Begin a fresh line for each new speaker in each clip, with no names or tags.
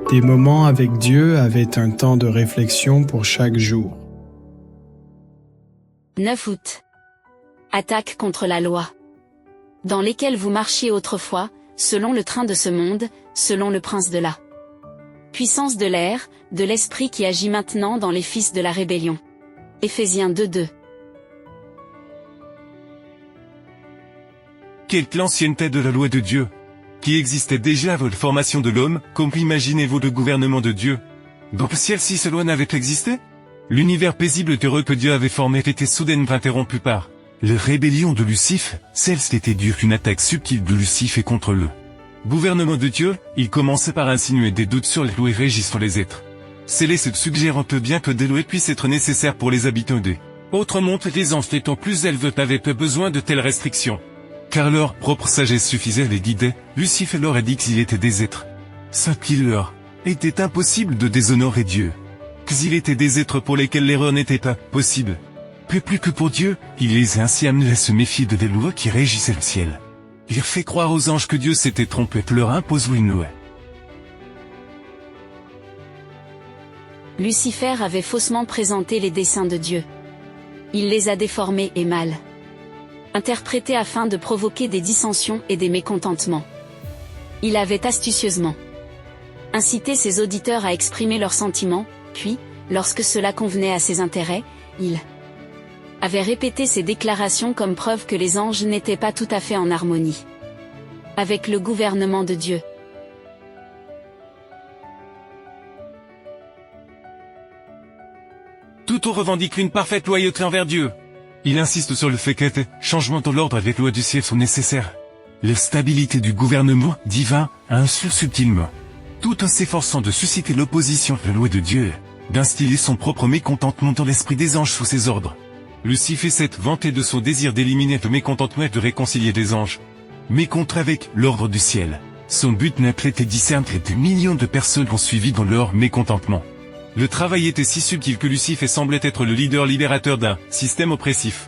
Des moments avec Dieu avaient un temps de réflexion pour chaque jour.
9 août. Attaque contre la loi. Dans lesquelles vous marchiez autrefois, selon le train de ce monde, selon le prince de la puissance de l'air, de l'esprit qui agit maintenant dans les fils de la rébellion. Éphésiens 2:2.
Quelle l'ancienneté de la loi de Dieu, qui existait déjà avant la formation de l'homme, comme imaginez-vous le gouvernement de Dieu? Dans le ciel si cette loi n'avait existé? L'univers paisible et heureux que Dieu avait formé était soudainement interrompu par la rébellion de Lucifer. Celle-ci était dure qu'une attaque subtile de Lucifer contre le gouvernement de Dieu. Il commençait par insinuer des doutes sur les lois régissant les êtres. Céleste suggère un peu bien que des lois puissent être nécessaires pour les habitants des autres mondes, les anges étant plus élevés n'avaient pas besoin de telles restrictions, car leur propre sagesse suffisait à les guider. Lucifer leur a dit qu'ils étaient des êtres saints, qu'il leur était impossible de déshonorer Dieu, qu'ils étaient des êtres pour lesquels l'erreur n'était pas possible. Peu plus que pour Dieu, il les a ainsi amenés à se méfier de des lois qui régissaient le ciel. Il fait croire aux anges que Dieu s'était trompé et leur impose une loi.
Lucifer avait faussement présenté les desseins de Dieu. Il les a déformés et mal interprétés afin de provoquer des dissensions et des mécontentements. Il avait astucieusement incité ses auditeurs à exprimer leurs sentiments, puis, lorsque cela convenait à ses intérêts, il avait répété ses déclarations comme preuve que les anges n'étaient pas tout à fait en harmonie avec le gouvernement de Dieu.
Tout en revendique une parfaite loyauté envers Dieu. Il insiste sur le fait que des changements dans l'ordre avec les lois du ciel sont nécessaires. La stabilité du gouvernement divin insure subtilement, tout en s'efforçant de susciter l'opposition à la loi de Dieu, d'instiller son propre mécontentement dans l'esprit des anges sous ses ordres. Lucifer s'est vanté de son désir d'éliminer le mécontentement et de réconcilier des anges, mais contre avec l'ordre du ciel. Son but n'a pas été discerné et des millions de personnes ont suivi dans leur mécontentement. Le travail était si subtil que Lucifer semblait être le leader libérateur d'un système oppressif.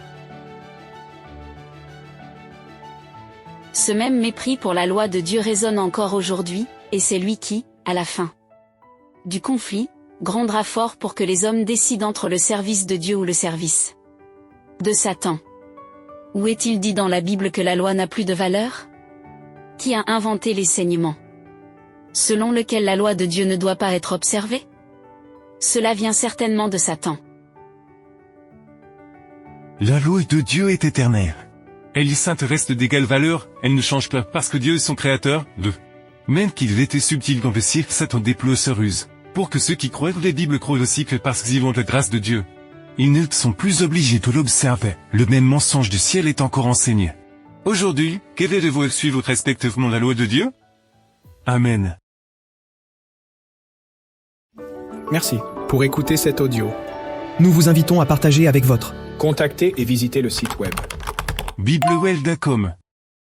Ce même mépris pour la loi de Dieu résonne encore aujourd'hui, et c'est lui qui, à la fin du conflit, grondera fort pour que les hommes décident entre le service de Dieu ou le service de Satan. Où est-il dit dans la Bible que la loi n'a plus de valeur? Qui a inventé les saignements selon lequel la loi de Dieu ne doit pas être observée? Cela vient certainement de Satan.
La loi de Dieu est éternelle. Elle est sainte, reste d'égale valeur, elle ne change pas parce que Dieu est son créateur, même qu'il était subtil dans le ciel, Satan déploie sa ruse, pour que ceux qui croient les Bibles croient aussi que parce qu'ils ont la grâce de Dieu, ils ne sont plus obligés de l'observer. Le même mensonge du ciel est encore enseigné. Aujourd'hui, qu'avez-vous à suivre respectivement la loi de Dieu? Amen.
Merci pour écouter cet audio.
Nous vous invitons à partager avec votre
Contactez et visitez le site web.
biblewell.com